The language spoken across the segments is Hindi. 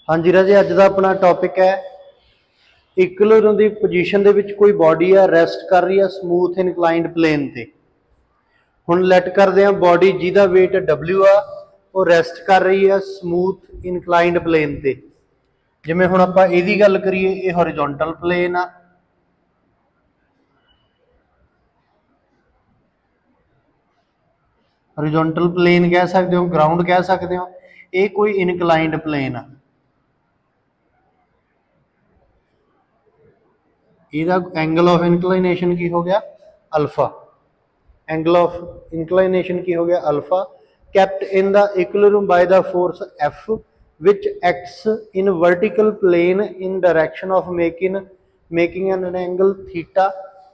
हाँ जी राजे, अज का अपना टॉपिक है इक्विलिब्रियम की पोजीशन दे विच कोई बॉडी है रेस्ट कर रही है स्मूथ इनकलाइंड प्लेन ते। हुण लैट करते हैं बॉडी जिहदा वेट W आ वो रेस्ट कर रही है स्मूथ इनकलाइंड प्लेन ते। जिवें हुण आपां इहदी गल करिए, ये हॉरिजॉन्टल प्लेन आ, हॉरिजॉन्टल प्लेन कह सकते हो, ग्राउंड कह सकते हो। ये कोई इनकलाइंड प्लेन आ, ਇਹਦਾ एंगल ऑफ इंक्लाइनेशन की हो गया अल्फा, एंगल ऑफ इंक्लाइनेशन की हो गया alpha, kept in the equilibrium by the force F which acts in vertical plane in direction of making an angle theta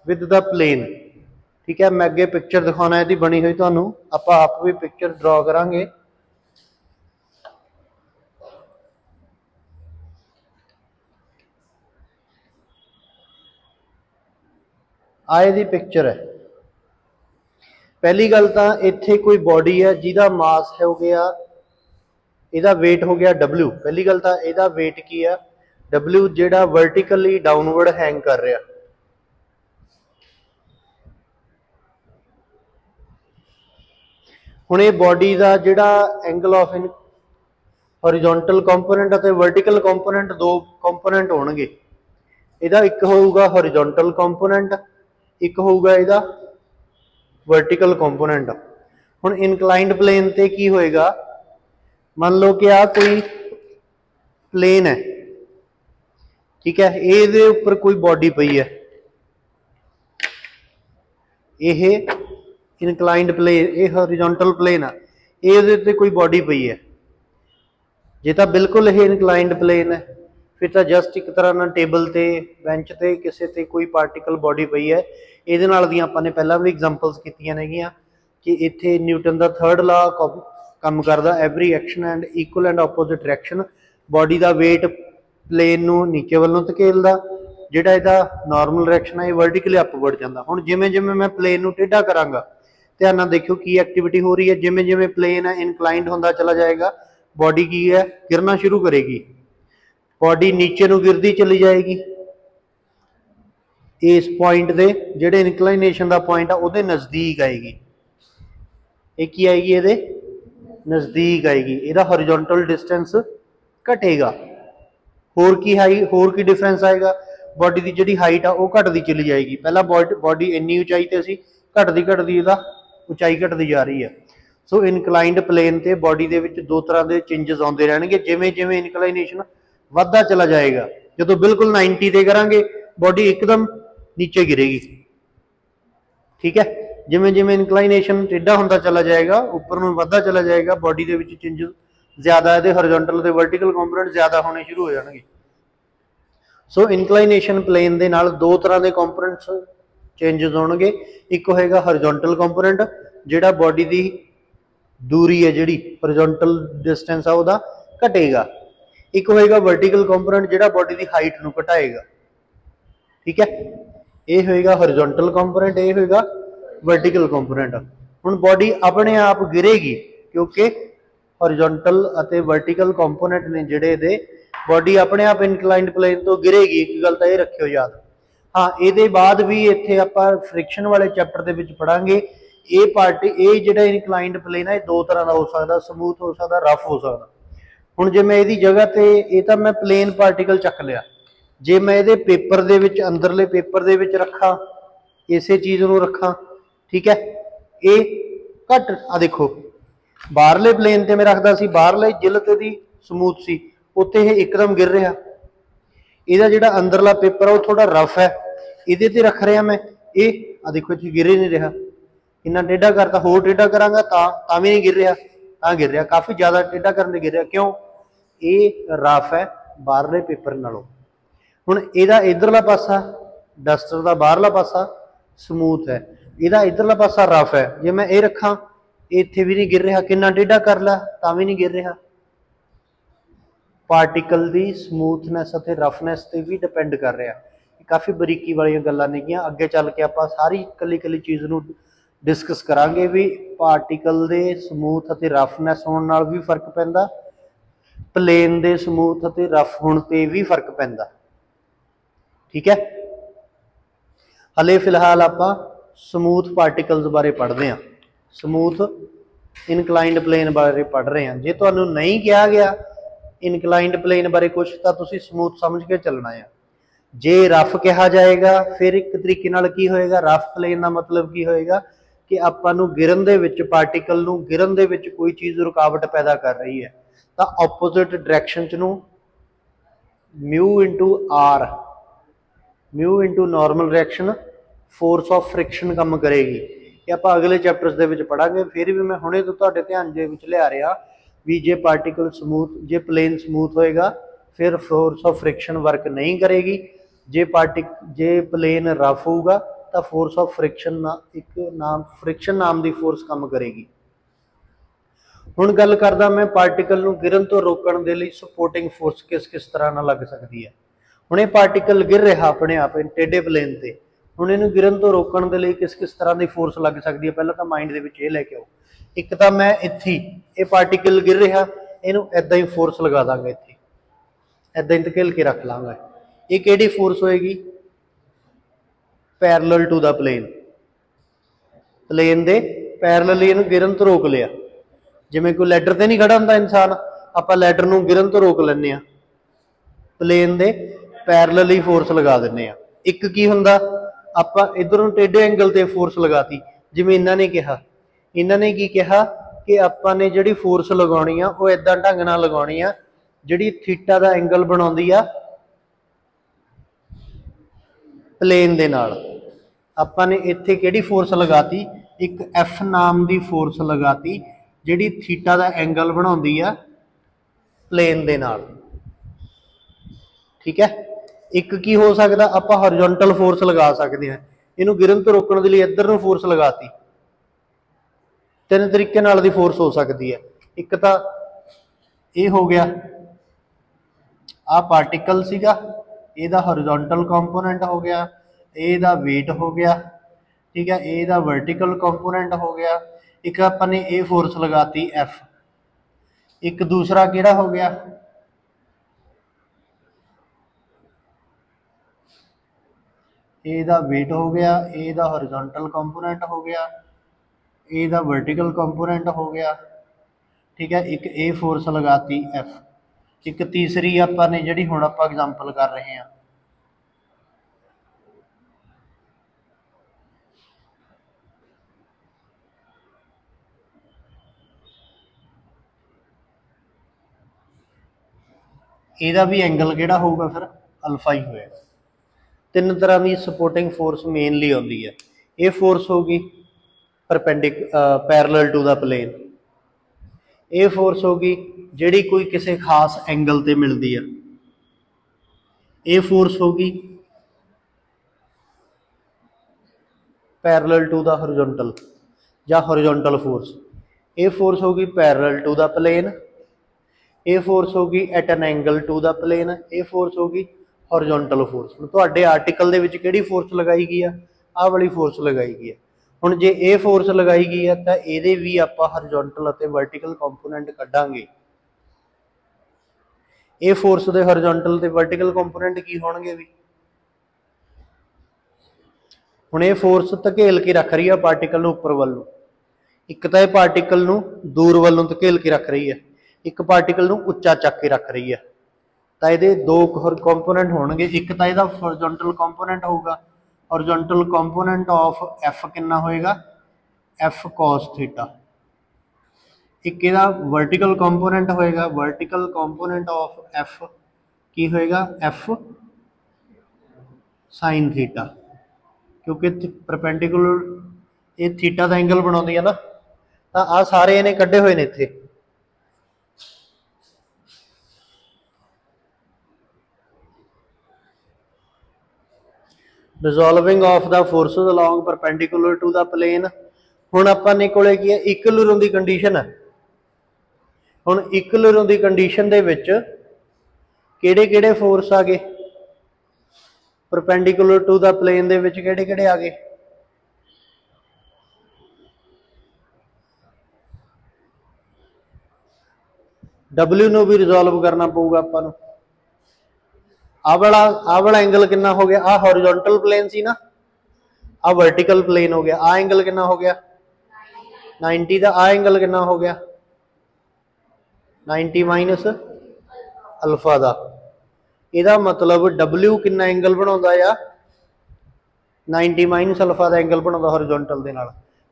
with the plane। ठीक है, मैं अगे पिक्चर दिखाना है बनी हुई तुहानू, आपां आप भी पिक्चर ड्रॉ करांगे। आए दी पिक्चर है। पहली गल तो इत्थे कोई बॉडी है जिहदा मास हो गया, इहदा वेट हो गया W। पहली गल तो इहदा वेट की है W, जिहड़ा वर्टिकली डाउनवर्ड हैंग कर रहा। हुण ये बॉडी का जिहड़ा एंगल ऑफ हॉरिजॉन्टल कंपोनेंट और वर्टिकल कंपोनेंट, दो कंपोनेंट होणगे। इहदा एक होऊगा हॉरिजॉन्टल कंपोनेंट, एक होऊगा इहदा वर्टिकल कंपोनेंट। हुण इनकलाइंड प्लेन ते की होएगा, मान लो कि आ कोई प्लेन है, ठीक है, ये उपर कोई बॉडी पई है, ये इनकलाइंड प्लेन, ये हॉरिजॉन्टल प्लेन आ, ये कोई बॉडी पई है। जे तो बिल्कुल ये इनकलाइंड प्लेन है, फिर तो जस्ट एक तरह ना टेबल ते बेंच ते किसी ते कोई पार्टिकल बॉडी पई है। ये नाल दी आपां ने पहला भी एग्जाम्पल्स कीतियां नेगियां कि इत्थे न्यूटन का थर्ड लॉ काम करदा, every action and equal and opposite reaction. Body का वेट प्लेन नूं नीचे वालों धकेलदा, जिहड़ा इहदा नॉर्मल रिएक्शन है ये वर्टिकली अपवर्ड जांदा। हुण जिवें जिवें मैं प्लेन नूं टेढ़ा करांगा, ध्यान नाल देखियो की एक्टिविटी हो रही है। जिवें जिवें प्लेन है इनकलाइंड होंदा चला जाएगा, बॉडी की है गिरना शुरू करेगी, बॉडी नीचे नूं गिरदी चली जाएगी। इस पॉइंट दे जिहड़े इनकलाइनेशन का पॉइंट आ उहदे नज़दीक आएगी, ये की आएगी, ये नज़दीक आएगी, इहदा हॉरिजॉन्टल डिस्टेंस घटेगा। होर की डिफरेंस आएगा, बॉडी की जिहड़ी हाइट आ वो घटती चली जाएगी। पहला बॉडी इन्नी उचाई ते सी, घटती घटती इहदा उचाई घटती जा रही है। सो इनकलाइंड प्लेन ते बॉडी दे विच दो तरह के चेंजेस आते रहणगे, जिवें जिवें इनकलाइनेशन वधदा चला जाएगा। जो बिल्कुल 90 ते करांगे बॉडी एकदम नीचे गिरेगी, ठीक है। जिमें जिमें इनकलाइनेशन टेढ़ा होंदा चला जाएगा, ऊपर नूं वधदा चला जाएगा, बॉडी दे विच चेंजेस ज्यादा, इहदे हॉरिजॉन्टल ते वर्टिकल कंपोनेंट ज्यादा होने शुरू हो जाएंगे। सो इनकलाइनेशन प्लेन दे नाल दो तरह के कंपोनेंट्स चेंजेस होणगे। एक होएगा हॉरिजॉन्टल कंपोनेंट, जिहड़ा बॉडी की दूरी है, जिहड़ी हॉरिजॉन्टल डिस्टेंस आ उहदा घटेगा। एक होएगा वर्टिकल कंपोनेंट, जिहड़ा बॉडी की हाइट नूं घटाएगा, ठीक है। ये होएगा हॉरिजॉन्टल कंपोनेंट, ये होएगा वर्टिकल कंपोनेंट। हुण बॉडी अपने आप गिरेगी क्योंकि हॉरिजॉन्टल अते वर्टिकल कंपोनेंट ने जिहड़े दे, बॉडी अपने आप इनकलाइंड प्लेन तो गिरेगी। एक गल तो ये रखियो याद। हाँ, ये बाद भी इत्थे आपां फ्रिक्शन वाले चैप्टर दे विच पढ़ांगे। ये पार्टी, ये जिहड़ा इनकलाइंड प्लेन है दो तरह का हो सकता, समूथ हो सकता, रफ हो सकता। हुण जे मैं इहदी जगह ते, ये तो मैं प्लेन पार्टिकल चक लिया, जे मैं ये पेपर दे विच, अंदरले पेपर दे विच रखा, इसे चीज़ नूं रखा, ठीक है, ये घट आ देखो बाहरले प्लेन ते मैं रखदा सी, बाहरले जिलत दी समूथ सी, उत्थे ये एकदम गिर रहा। इहदा जिहड़ा अंदरला पेपर है वो थोड़ा रफ है, इहदे ते रख रहा मैं, ये आ देखो इत्थे गिर ही नहीं रहा। इन्ना टेढ़ा करता, होर टेढ़ा करांगा तां भी नहीं गिर रहा, तां गिर रहा, काफ़ी ज़्यादा टेढ़ा करन ते गिर रहा। क्यों? ये रफ है बाहरले पेपर नालों। हुण इहदा इधरला पासा डस्टर का बाहरला पासा समूथ है, इहदा इधरला पासा रफ है। जे मैं ये रखा, इत्थे भी नहीं गिर रहा, कितना टेढ़ा कर ला तां भी नहीं गिर रहा। पार्टिकल की समूथनैस और रफनैस से भी डिपेंड कर रहा। काफ़ी बरीकी वाली गल्लां नेगियां, अगे चल के आपां सारी कली कली चीज़ नूं डिस्कस करांगे भी पार्टिकल के समूथ और रफनैस होने नाल भी फर्क पैंदा, प्लेन दे समूथ ते रफ होने ते भी फर्क पैंदा। ठीक है, हले फिलहाल आप समूथ पार्टिकल्स बारे पढ़ते हैं, समूथ इनकलाइंड प्लेन बारे पढ़ रहे हैं। जे तुहानू नहीं कहा गया इनकलाइंड प्लेन बारे कुछ तो तुसी समूथ समझ के चलना है। जे रफ कहा जाएगा फिर एक तरीके नाल की होएगा, रफ प्लेन का मतलब की होएगा कि आपां नू गिरन दे विच पार्टिकल नू गिरन दे विच कोई चीज़ रुकावट पैदा कर रही है तो ऑपोजिट डायरैक्शन च नू mu into R, mu into normal reaction force of friction काम करेगी। ये आप अगले चैप्टर्स दे विच पढ़ांगे। फिर भी मैं हुणे तो तुहाडे ध्यान दे विच लिया रहा भी जे पार्टिकल समूथ, जे प्लेन समूथ होएगा फिर फोर्स ऑफ फ्रिक्शन वर्क नहीं करेगी, जे प्लेन रफ होगा तो फोर्स ऑफ फ्रिक्शन फ्रिक्शन नाम की फोर्स काम करेगी। हुण गल करदा मैं पार्टिकल नू गिरन तो रोकण दे लई सपोर्टिंग फोर्स किस किस तरह नाल लग सकती है। हुण ये पार्टिकल गिर रहा अपने आप टेढ़े प्लेन ते, हुण इहनूं गिरन तो रोकण दे लई किस किस तरह की फोर्स लग सकती है। पहलां तां माइंड दे विच इह लैके आओ, एक तां मैं इत्थे ये पार्टिकल गिर रहा, इहनूं इदां ही फोर्स लगा दांगा, इत्थे इदां ही धकेल के रख लांगा। ये किहड़ी फोर्स होएगी? Parallel to the plane, plane दे पैरलल इहनूं गिरन तो रोक लिया। जिवें कोई लैडर ते नहीं खड़ा हुंदा इंसान, आपां लैडर नूं गिरन तो रोक लैंदे आ, प्लेन दे पैरलल ही फोर्स लगा दिंदे आ। एक की हुंदा आपां इधरों टेढ़े एंगल ते फोर्स लगाती, जिवें इन्हां ने कहा, इन्हां ने की कहा कि आपां ने जिहड़ी फोर्स लगाउणी आ वो इदां ढंग नाल लगाउणी आ जिहड़ी थीटा दा एंगल बनाउंदी आ प्लेन दे नाल। आपां ने इत्थे किहड़ी फोर्स लगाती? एक एफ नाम की फोर्स लगाती जिहड़ी थीटा दा एंगल बनाउंदी आ प्लेन दे नाल। ठीक है, एक की हो सकता आपां हॉरिजॉन्टल फोर्स लगा सकते हैं, इनू गिरन तो रोकण दे लई इधर नूं फोर्स लगाती। तीन तरीके नाल दी फोर्स हो सकती है। एक तां ये हो गया आ पार्टिकल सीगा, ਇਹਦਾ हॉरिजॉन्टल कंपोनेंट हो गया, ਇਹਦਾ वेट हो गया, ठीक है, ਇਹਦਾ वर्टिकल कंपोनेंट हो गया। एक अपने ये फोर्स लगाती एफ। एक दूसरा किहड़ा हो गया? ਇਹਦਾ वेट हो गया, ਇਹਦਾ हॉरिजॉन्टल कंपोनेंट हो गया, ਇਹਦਾ वर्टिकल कंपोनेंट हो गया। ठीक है, एक ये फोर्स लगाती एफ। एक तीसरी आपां ने जिहड़ी हुण आपां एग्जाम्पल कर रहे हैं, ਇਹਦਾ भी एंगल किहड़ा होगा? फिर अल्फा ही होएगा। तीन तरह की सपोर्टिंग फोर्स मेनली आती है। ये फोर्स होगी पैरलल टू द प्लेन, ये फोर्स होगी जिहड़ी कोई किसी खास एंगल ते मिलती है, ये फोर्स होगी पैरलल टू द हॉरिजॉन्टल या हॉरिजॉन्टल फोर्स, ये फोर्स होगी पैरलल टू द प्लेन, ये फोर्स होगी at an angle to the plane, ये फोर्स होगी हॉरिजॉन्टल फोर्स। तुहाडे आर्टिकल दे विच किहड़ी फोर्स लगाई गई है? आह वाली फोर्स लगाई गई है। हुण जे ये फोर्स लगाई गई है तो ये भी आपां हॉरिजॉन्टल अते वर्टिकल कंपोनेंट कढांगे। ये फोर्स दे हॉरिजॉन्टल ते वर्टिकल कंपोनेंट की होणगे भी? हुण ये फोर्स धकेल के रख रही है पार्टिकल नूं उपर वल्लों, एक तां ये पार्टिकल नूं दूर वल्लों धकेल के रख रही है, एक पार्टिकल नूं उच्चा चक के रख रही है। तो ये दो कंपोनेंट होणगे, एक तो यदा हॉरिजॉन्टल कंपोनेंट होगा, हॉरिजॉन्टल कंपोनेंट ऑफ एफ कितना होएगा? F cos theta. एक इहदा वर्टिकल कंपोनेंट होएगा, वर्टिकल कंपोनेंट ऑफ एफ की होएगा? एफ साइन थीटा, क्योंकि परपेंडिकुलर ये थीटा का एंगल बनाउंदी है ना। तो आ सारे इहने कड्ढे हुए ने इत्थे। Resolving of the forces along perpendicular to the plane. हुण अपने कोले की है? इक्विलिब्रियम की कंडीशन है। हुण इक्विलिब्रियम की कंडीशन दे विच किहड़े-किहड़े फोर्स आ गए? परपेंडिकुलर टू द प्लेन दे विच किहड़े-किहड़े आ गए? W ਨੂੰ भी रिजोल्व करना पऊगा आपां नूं। आ वाला एंगल कितना हो गया, आ हॉरिजॉन्टल प्लेन सी ना, आ वर्टिकल प्लेन हो गया, आ एंगल कितना हो गया 90 का, आ एंगल कितना हो गया 90 माइनस अल्फा का। इहदा मतलब W कितना एंगल बनाउंदा आ 90 माइनस अल्फा का एंगल बनाउंदा हॉरिजॉन्टल दे नाल।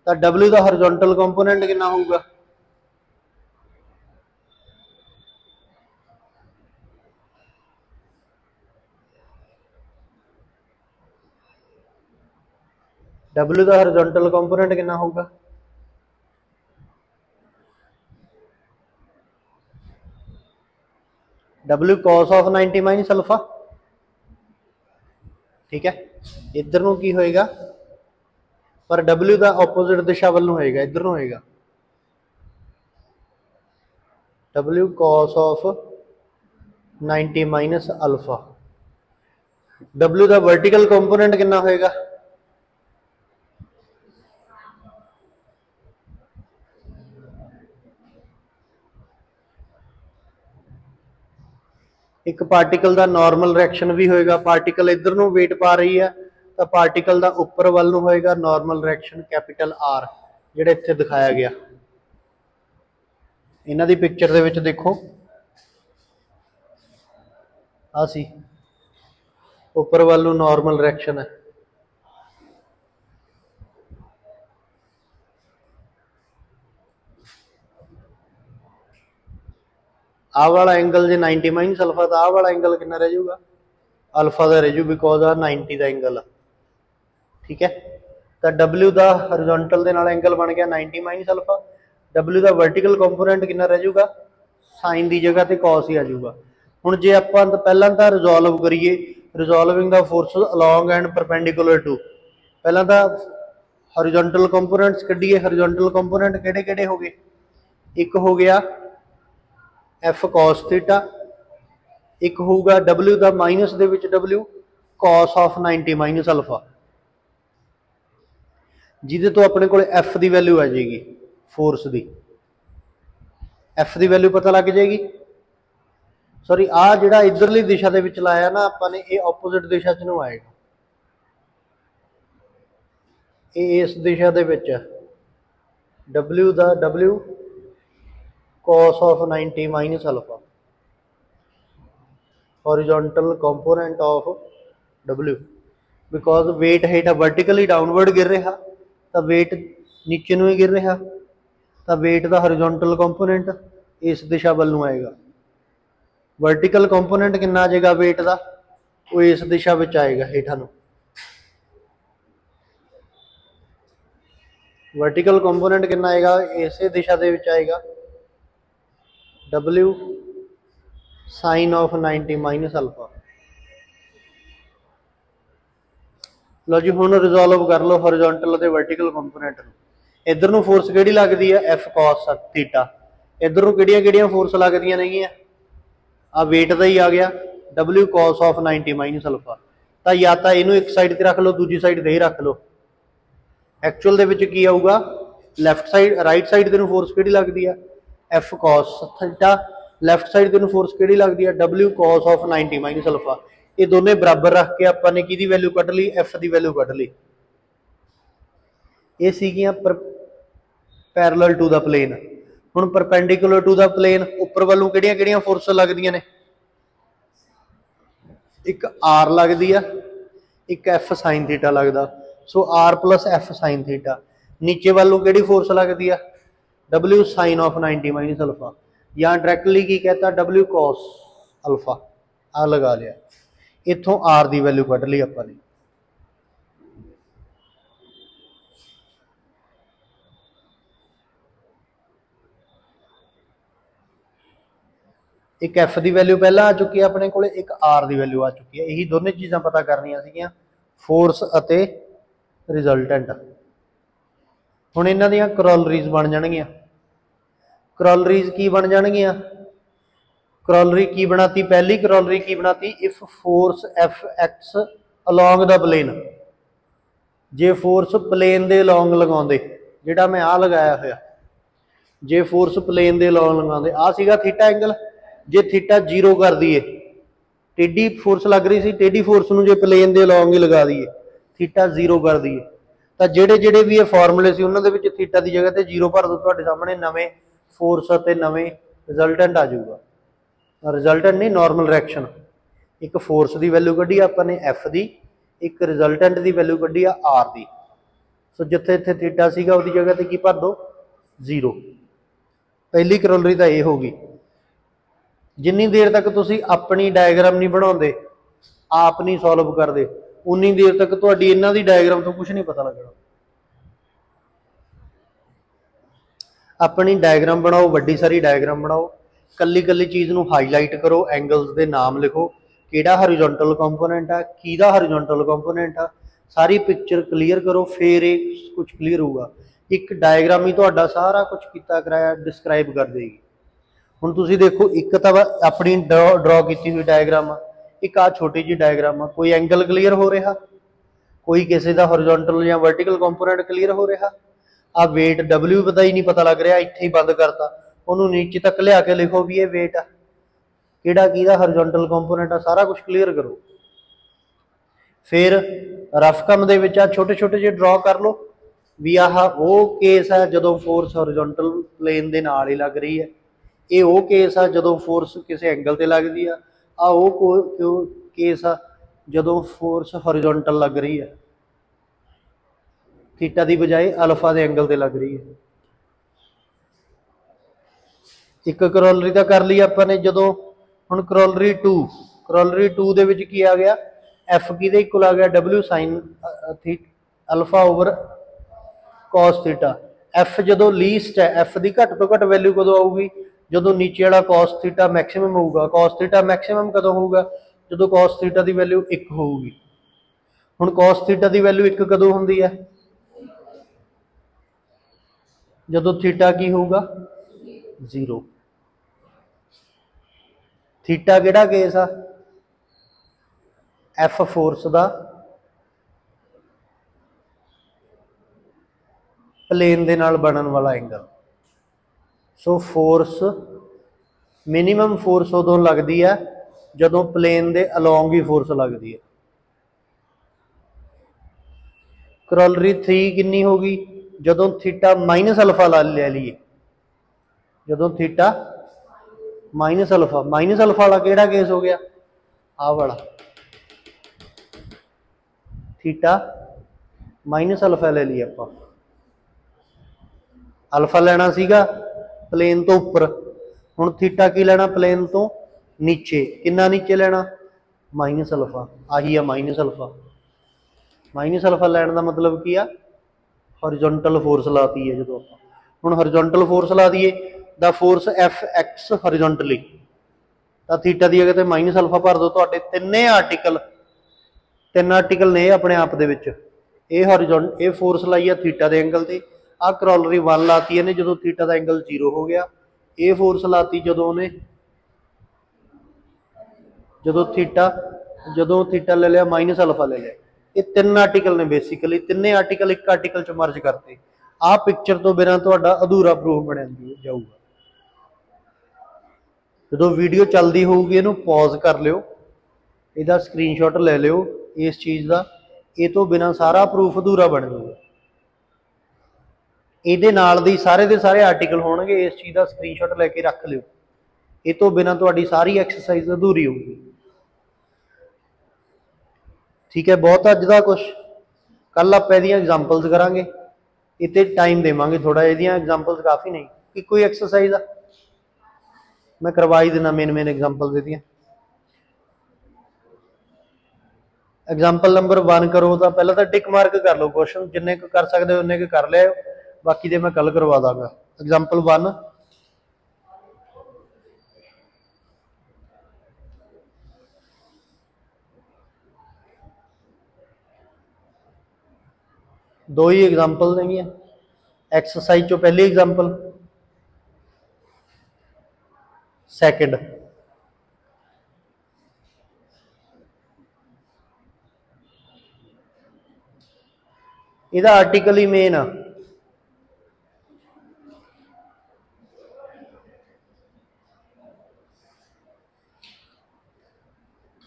तां W का हॉरिजॉन्टल कंपोनेंट कितना होगा, W का हॉरिजॉन्टल कंपोनेंट कितना होगा, W cos of 90 minus alpha. ठीक है, इधर नूं की होएगा, पर W का ऑपोजिट दिशा वालों होएगा, इधर नूं होएगा W cos of 90 minus alpha. W का वर्टिकल कंपोनेंट कितना होएगा, एक पार्टिकल का नॉर्मल रिएक्शन भी होएगा, पार्टिकल इधर नूं वेट पा रही है तो पार्टिकल का उपर वाल नूं होएगा नॉर्मल रिएक्शन कैपिटल R, जिहड़ा इत्थे दिखाया गया। इन्हां दी पिक्चर दे विच देखो, आ सी उपर वाल नूं नॉर्मल रिएक्शन है, आ वाला एंगल जो 90 माइनस अल्फा तो आ वाला एंगल कितना रह जाऊगा अल्फा का रह जू, बिकॉज आ 90 का एंगल है। ठीक है, तो W का हॉरिजॉन्टल दे नाल एंगल बन गया 90 माइनस अल्फा। W का वर्टिकल कंपोनेंट कितना रह जाऊगा, साइन की जगह ते कॉस ही आ जाऊगा। हुण जे आपां पहलां तां रिजोल्व करिए, resolving the forces along and perpendicular to, पहलां तां हॉरिजॉन्टल कंपोनेंट्स कढिए। हॉरिजॉन्टल कंपोनेंट किहड़े किहड़े हो गए, एक हो गया F cos थीटा, एक होगा W का माइनस दे विच W cos of 90 minus alpha, जिहदे तो अपने को F की वैल्यू आ जाएगी, फोर्स की F की वैल्यू पता लग जाएगी। सॉरी, आ जिहड़ा इधरली दिशा दे विच लाया ना आपां ने, ये ऑपोजिट दिशा च नूं आएगा, ये इस दिशा दे विच W का W cos of 90 minus alpha, horizontal component of W, because weight हेठ वर्टिकली डाउनवर्ड गिर रहा तो वेट नीचे नूं ही गिर रहा, तो वेट का हॉरिजॉन्टल कंपोनेंट इस दिशा वाल नूं आएगा। वर्टिकल कंपोनेंट कितना आ जाएगा वेट का, वो इस दिशा में आएगा हेठा नूं। वर्टिकल कंपोनेंट कितना आएगा, इस दिशा दे विच आएगा W sine of 90 minus alpha. लो जी, हुण रिजोल्व कर लो हॉरिजॉन्टल ते वर्टिकल कंपोनेंट नूं। इधर नूं फोर्स किहड़ी लगदी है F cos थीटा, इधर नूं किहड़ियां फोर्स लगदियां नेगियां, आ वेट का ही आ गया W cos of 90 minus alpha. तो या तो इनू एक साइड ते रख लो, दूजी साइड ते ही रख लो। एक्चुअल दे विच की आऊगा, लैफ्ट साइड राइट साइड तेनू फोर्स किहड़ी लगदी है F cos theta, left side तेनू फोर्स किहड़ी लगदी है W cos of 90 minus alpha. ये दोनों बराबर रख के आपां ने किहदी वैल्यू कढ ली, F की वैल्यू कढ ली। ये सीगियां पैरेलल टू द प्लेन। हुण परपेंडिकुलर टू द प्लेन उपर वालों किहड़ियां किहड़ियां फोर्स लगदियां ने, एक R लगदी है, एक F साइन थीटा लगदा। So R plus F sine theta. नीचे वालों किहड़ी फोर्स लगदी है W sine of 90 minus alpha, या डायरैक्टली की कहता W cos अल्फा, आ लगा लिया। इत्थों R की वैल्यू कढ ली आपां ने। एक F की वैल्यू पहला आ चुकी है अपने को, एक R की वैल्यू आ चुकी है। यही दोनों चीज़ां पता करनियां सीगियां, फोर्स अते रिजल्टेंट। हुण इन्हां दीयां क्रॉलरीज बन जाणगियां। क्रॉलरीज की बन जाणगियां, क्रॉलरी की बनाती, पहली क्रॉलरी की बनाती, if force F X along the plane, जे फोर्स प्लेन दे अलोंग लगाउंदे, जिहड़ा मैं आ लगाया होया जे फोर्स प्लेन दे लॉन्ग लगाते आ सीगा थीटा एंगल, जे थीटा 0 कर दिए, टेढ़ी फोर्स लग रही सी, टेढ़ी फोर्स नूं जे प्लेन दे लॉन्ग ही लगा दिए, थीटा 0 कर दिए, तो जेडे जेडे भी ये फॉर्मूले से उन्होंने विच थीटा की जगह पर 0 भर दो, तुहाडे सामने नवे फोर्स और नवे रिजल्टेंट आ जाऊगा। रिजल्टेंट नहीं, नॉर्मल रिएक्शन। एक फोर्स की वैल्यू कढ़ी अपने एफ की, एक रिजल्टेंट की वैल्यू कढ़ी आ आर की। सो जिथे इत्थे थीटा सीगा उसकी जगह पर की भर दो 0। पहली करोलरी तो ये होगी। जिन्नी देर तक तुसी अपनी डायग्राम नहीं बनाते, आप नहीं सॉल्व करते, उन्नी देर तक तुहाडी इन्हां दी डायग्राम तो कुछ नहीं पता लगना। अपनी डायग्राम बनाओ, वड्डी सारी डायग्राम बनाओ, कल्ली कल्ली चीज़ नूं हाईलाइट करो, एंगल्स के नाम लिखो, किहड़ा हॉरिजॉन्टल कंपोनेंट आ, किहदा हॉरिजॉन्टल कंपोनेंट आ, सारी पिक्चर क्लीयर करो, फिर ये कुछ क्लीयर होगा। एक डायग्राम ही तुहाडा सारा कुछ किया कराया डिस्क्राइब कर देगी। हुण तुसीं देखो, एक तो अपनी ड्रॉ की हुई डायग्राम आ, एक आ छोटी जी डायग्राम आ, कोई एंगल क्लीयर हो रहा, कोई किसी का हॉरिजॉन्टल या वर्टिकल कंपोनेंट क्लीयर हो रहा। आ वेट डबल्यू पता ही नहीं पता लग रहा, इत्थे ही बंद करता, उन्होंने नीचे तक लिया के लिखो भी ये वेट आ, किहड़ा किहदा हॉरिजॉन्टल कंपोनेंट आ, सारा कुछ क्लीयर करो। फिर रफ कम दे विच आ छोटे छोटे जे ड्रॉ कर लो भी आह वो केस है जदों फोर्स हॉरिजॉन्टल प्लेन दे नाल ही लग रही है, ये वो केस आ जदों फोर्स किसी एंगल ते लगदी आ वो केस आ जदों फोर्स हॉरिजॉन्टल लग रही है, थीटा की बजाय अल्फा के एंगल से लग रही है। एक करोलरी तो कर ली अपने, जदों हुण करोलरी टू दे विच की आ गया, एफ की इक्वल आ गया W sine alpha over cos theta. F जदों लीस्ट है, एफ की घट तो घट वैल्यू कदों आऊगी, जदों नीचे वाला कॉस थीटा मैक्सीमम होगा। कॉस थीटा मैक्सीमम कदों होगा, जदों कॉस थीटा की वैल्यू 1 होगी। हुण कॉस थीटा की वैल्यू 1 कदों हुंदी है, जदों थीटा की होगा 0। थीटा किहड़ा केस आ, एफ फोर्स का प्लेन दे नाल बनन वाला angle. So force minimum force उदों लगती है जदों प्लेन दे अलोंग ही फोर्स लगती है। करोलरी 3 कितनी होगी, जदों थीटा माइनस अल्फा ले लीए, जदों थीटा माइनस अल्फा वाला किहड़ा केस हो गया, आ वाला थीटा माइनस अल्फा ले लिया आप, अल्फा लेना सीगा प्लेन तो उपर, हुण थीटा की लेना प्लेन तो नीचे, कितना नीचे लेना माइनस अल्फा, आही है माइनस अल्फा। माइनस अल्फा लैन का मतलब की आ, हॉरिजॉन्टल फोर्स लाती है जो हम हॉरिजॉन्टल फोर्स ला दिए, the force F x horizontally, तो थीटा की जगह माइनस अल्फा भर दो, तो तिने आर्टिकल ने अपने आप के हॉरिजॉन्ट ये फोर्स लाई है थीटा के एंगल से, आ करोलरी 1 लाती है जो थीटा का एंगल 0 हो गया, ये फोर्स लाती जो थीटा ले लिया माइनस अल्फा ले लिया। ये 3 आर्टिकल ने बेसिकली, तिने आर्टिकल एक आर्टिकल च मर्ज करते। आ पिक्चर तो बिना तुहाडा अधूरा प्रूफ बन जाऊगा। जो वीडियो चलती होगी इनू पॉज कर लियो, इसका स्क्रीनशॉट ले लियो इस चीज़ का, ये तो बिना सारा प्रूफ अधूरा बन जाऊगा। ये नाल दी सारे के सारे आर्टिकल होणगे, इस चीज़ का स्क्रीनशॉट लैके रख लियो, ये तो बिना तुहाडी सारी एक्सरसाइज अधूरी होगी। ठीक है, बहुत अज का कुछ, कल आप एग्जाम्पल्स करांगे, इतने टाइम देवांगे थोड़ा, ये एग्जाम्पल्स काफ़ी नहीं, कि कोई एक्सरसाइज आ मैं करवा ही देना, मेन एग्जाम्पल दे दियाँ। एग्जाम्पल नंबर 1 करो तो पहले तो टिक मार्क कर लो, क्वेश्चन जिन्ने कर सकते हो उन्ने कर लिया, बाकी दे मैं कल करवा दाँगा। एग्जाम्पल 1, दो ही एग्जाम्पल देंगे एक्सरसाइज चो, पहली एग्जाम्पल, सैकेंड इहदा आर्टिकल ही मेन आ,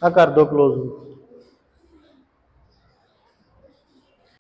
आ कर दो क्लोज।